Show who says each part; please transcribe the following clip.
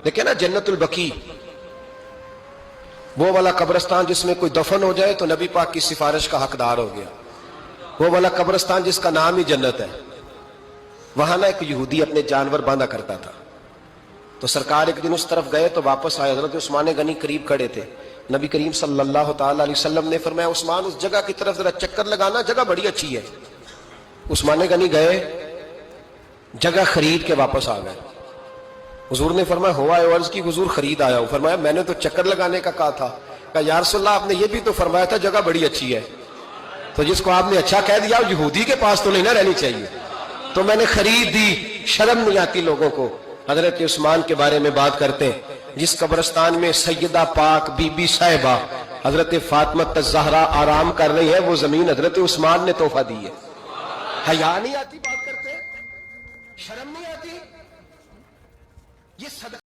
Speaker 1: دیکھیں نا جنت البقیع، وہ والا قبرستان جس میں کوئی دفن ہو جائے تو نبی پاک کی سفارش کا حقدار ہو گیا، وہ والا قبرستان جس کا نام ہی جنت ہے۔ وہاں نا ایک یہودی اپنے جانور باندھا کرتا تھا، تو سرکار ایک دن اس طرف گئے تو واپس آئے، حضرت عثمان غنی قریب کھڑے تھے۔ نبی کریم صلی اللہ تعالی علیہ وسلم نے فرمایا عثمان اس جگہ کی طرف ذرا چکر لگانا، جگہ بڑی اچھی ہے۔ عثمان غنی گئے، جگہ خرید کے واپس آ گئے۔ حضور نے فرمایا ہوا ہے؟ عرض کی حضور خرید آیا ہوں۔ فرمایا میں نے تو چکر لگانے کا کہا تھا۔ کہا یا رسول اللہ آپ نے یہ بھی تو فرمایا تھا جگہ بڑی اچھی ہے، تو جس کو آپ نے اچھا کہہ دیا یہودی کے پاس تو نہیں نہ رہنی چاہیے، تو میں نے خرید دی۔ شرم نہیں آتی لوگوں کو؟ حضرت عثمان کے بارے میں بات کرتے ہیں، جس قبرستان میں سیدہ پاک بی بی صاحبہ حضرت فاطمہ الزہرا آرام کر رہی ہے، وہ زمین حضرت عثمان نے تحفہ دی ہے۔ حیا نہیں آتی بات کرتے؟ شرم نہیں آتی؟ یہ صدقہ